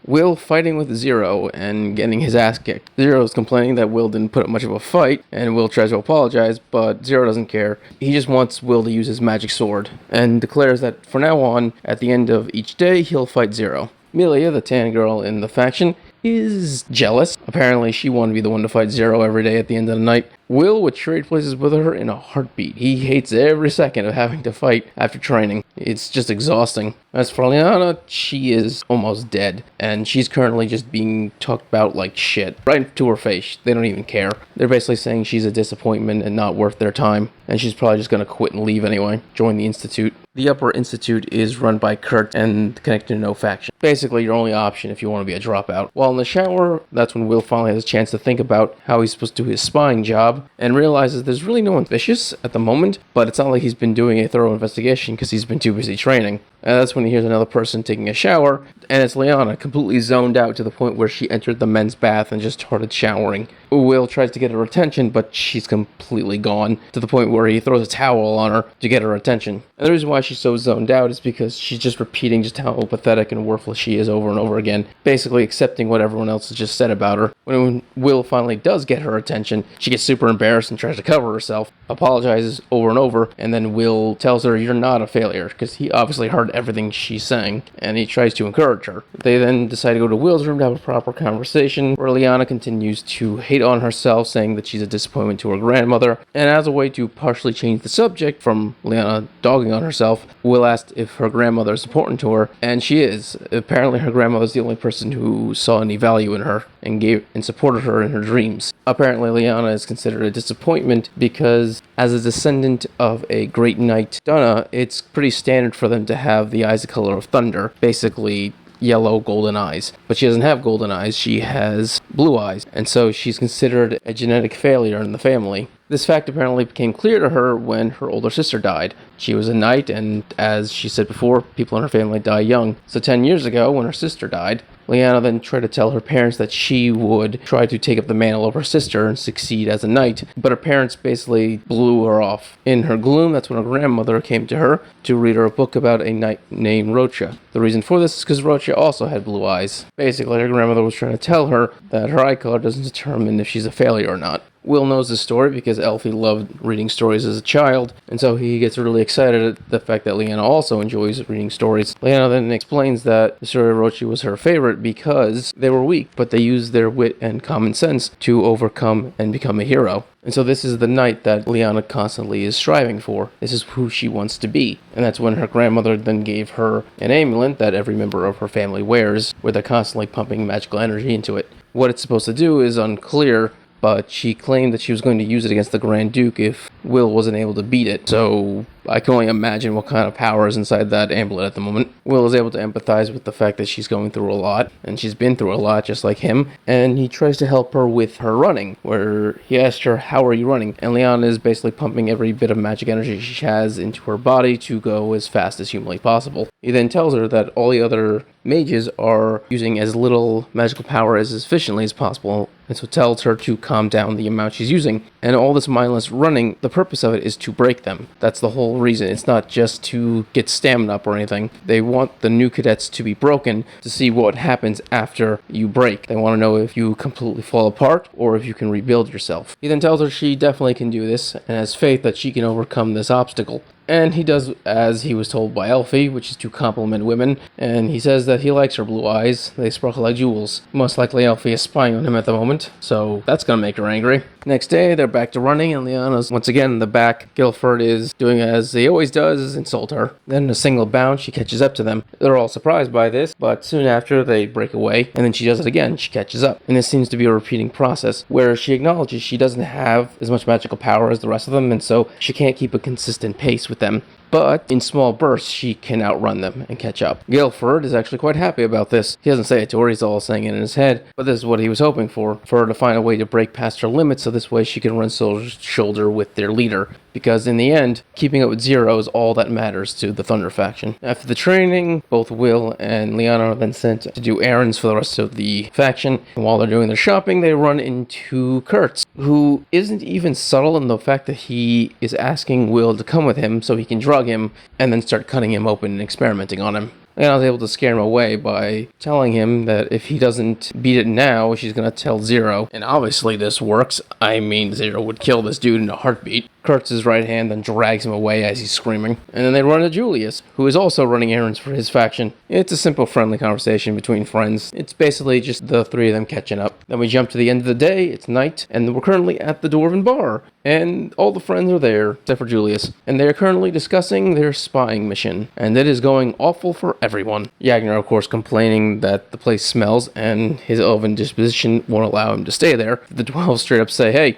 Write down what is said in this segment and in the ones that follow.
Will fighting with Zero and getting his ass kicked. Zero is complaining that Will didn't put up much of a fight, and Will tries to apologize, but Zero doesn't care. He just wants Will to use his magic sword, and declares that from now on, at the end of each day, he'll fight Zero. Melia, the tan girl in the faction, is jealous. Apparently, she wanted to be the one to fight Zero every day at the end of the night. Will would trade places with her in a heartbeat. He hates every second of having to fight after training. It's just exhausting. As for Liana, she is almost dead, and she's currently just being talked about like shit. Right to her face. They don't even care. They're basically saying she's a disappointment and not worth their time, and she's probably just gonna quit and leave anyway. Join the Institute. The Upper Institute is run by Kurt and connected to no faction. Basically, your only option if you want to be a dropout. While in the shower, that's when Will finally has a chance to think about how he's supposed to do his spying job, and realizes there's really no one vicious at the moment, but it's not like he's been doing a thorough investigation because he's been too busy training. And that's when he hears another person taking a shower, and it's Liana, completely zoned out to the point where she entered the men's bath and just started showering. Will tries to get her attention, but she's completely gone, to the point where he throws a towel on her to get her attention. And the reason why she's so zoned out is because she's just repeating just how pathetic and worthless she is over and over again, basically accepting what everyone else has just said about her. When Will finally does get her attention, she gets super embarrassed and tries to cover herself, apologizes over and over, and then Will tells her, "You're not a failure," because he obviously heard everything she's saying, and he tries to encourage her. They then decide to go to Will's room to have a proper conversation, where Liana continues to hate on herself, saying that she's a disappointment to her grandmother, and as a way to partially change the subject from Liana dogging on herself, Will asked if her grandmother is important to her, and she is. Apparently her grandmother is the only person who saw any value in her and gave and supported her in her dreams. Apparently Liana is considered a disappointment because as a descendant of a great knight Donna, it's pretty standard for them to have the eyes the color of thunder, basically yellow golden eyes. But she doesn't have golden eyes, she has blue eyes, and so she's considered a genetic failure in the family. This fact apparently became clear to her when her older sister died. She was a knight, and as she said before, people in her family die young. So 10 years ago, when her sister died, Liana then tried to tell her parents that she would try to take up the mantle of her sister and succeed as a knight, but her parents basically blew her off. In her gloom, that's when her grandmother came to her to read her a book about a knight named Rocha. The reason for this is because Rocha also had blue eyes. Basically, her grandmother was trying to tell her that her eye color doesn't determine if she's a failure or not. Will knows this story because Elfie loved reading stories as a child, and so he gets really excited at the fact that Liana also enjoys reading stories. Liana then explains that the story of Rochi was her favorite because they were weak, but they used their wit and common sense to overcome and become a hero. And so this is the knight that Liana constantly is striving for. This is who she wants to be. And that's when her grandmother then gave her an amulet that every member of her family wears, where they're constantly pumping magical energy into it. What it's supposed to do is unclear, but she claimed that she was going to use it against the Grand Duke if Will wasn't able to beat it. So I can only imagine what kind of power is inside that amulet at the moment. Will is able to empathize with the fact that she's going through a lot, and she's been through a lot just like him, and he tries to help her with her running, where he asked her, "How are you running?" And Liana is basically pumping every bit of magic energy she has into her body to go as fast as humanly possible. He then tells her that all the other mages are using as little magical power as efficiently as possible, and so tells her to calm down the amount she's using. And all this mindless running, the purpose of it is to break them. That's the whole reason. It's not just to get stamina up or anything. They want the new cadets to be broken to see what happens after you break. They want to know if you completely fall apart or if you can rebuild yourself. He then tells her she definitely can do this and has faith that she can overcome this obstacle. And he does as he was told by Elfie, which is to compliment women, and he says that he likes her blue eyes. They sparkle like jewels. Most likely Elfie is spying on him at the moment, so that's gonna make her angry. Next day, they're back to running, and Liana's once again in the back. Guilford is doing as he always does, is insult her. Then in a single bound, she catches up to them. They're all surprised by this, but soon after, they break away, and then she does it again. She catches up. And this seems to be a repeating process, where she acknowledges she doesn't have as much magical power as the rest of them, and so she can't keep a consistent pace with them. But in small bursts, she can outrun them and catch up. Guilford is actually quite happy about this. He doesn't say it to her, he's all saying it in his head, but this is what he was hoping for her to find a way to break past her limits so this way she can run shoulder with their leader. Because in the end, keeping up with Zero is all that matters to the Thunder faction. After the training, both Will and Liana are then sent to do errands for the rest of the faction. And while they're doing their shopping, they run into Kurtz, who isn't even subtle in the fact that he is asking Will to come with him so he can drug him and then start cutting him open and experimenting on him. Liana's able to scare him away by telling him that if he doesn't beat it now, she's gonna tell Zero. And obviously this works. I mean, Zero would kill this dude in a heartbeat. Cuts his right hand and drags him away as he's screaming. And then they run into Julius, who is also running errands for his faction. It's a simple, friendly conversation between friends. It's basically just the three of them catching up. Then we jump to the end of the day, it's night, and we're currently at the Dwarven Bar. And all the friends are there, except for Julius. And they are currently discussing their spying mission. And it is going awful for everyone. Yagner, of course, complaining that the place smells, and his elven disposition won't allow him to stay there. The 12 straight up say, hey,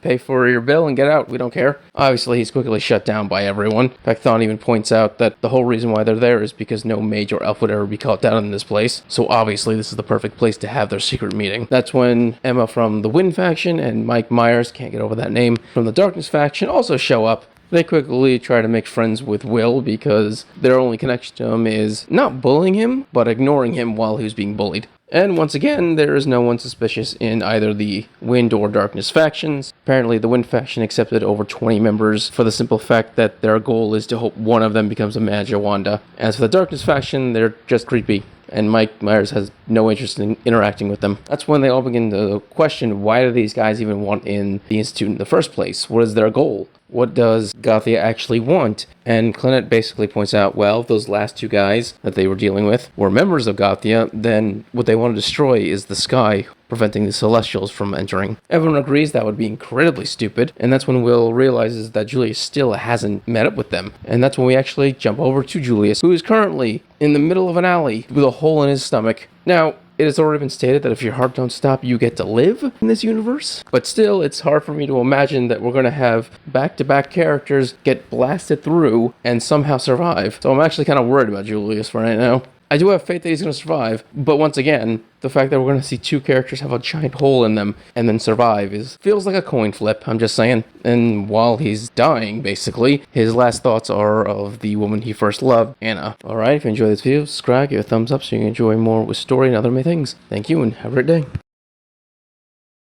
pay for your bill and get out, we don't care. Obviously, he's quickly shut down by everyone. In fact, Thon even points out that the whole reason why they're there is because no mage or elf would ever be caught down in this place. So obviously, this is the perfect place to have their secret meeting. That's when Emma from the Wind faction and Mike Myers, can't get over that name, from the Darkness faction also show up. They quickly try to make friends with Will because their only connection to him is not bullying him, but ignoring him while he was being bullied. And once again, there is no one suspicious in either the Wind or Darkness factions. Apparently, the Wind faction accepted over 20 members for the simple fact that their goal is to hope one of them becomes a Majawanda. As for the Darkness faction, they're just creepy, and Mike Myers has no interest in interacting with them. That's when they all begin to question, why do these guys even want in the Institute in the first place? What is their goal? What does Gothia actually want? And Clinnet basically points out, well, if those last two guys that they were dealing with were members of Gothia, then what they want to destroy is the sky, preventing the Celestials from entering. Everyone agrees that would be incredibly stupid, and that's when Will realizes that Julius still hasn't met up with them. And that's when we actually jump over to Julius, who is currently in the middle of an alley with a hole in his stomach. Now, it has already been stated that if your heart don't stop, you get to live in this universe. But still, it's hard for me to imagine that we're going to have back-to-back characters get blasted through and somehow survive. So I'm actually kind of worried about Julius for right now. I do have faith that he's going to survive, but once again, the fact that we're going to see two characters have a giant hole in them and then survive feels like a coin flip, I'm just saying. And while he's dying, basically, his last thoughts are of the woman he first loved, Anna. Alright, if you enjoyed this video, subscribe, give it a thumbs up so you can enjoy more Wistoria and other things. Thank you, and have a great day.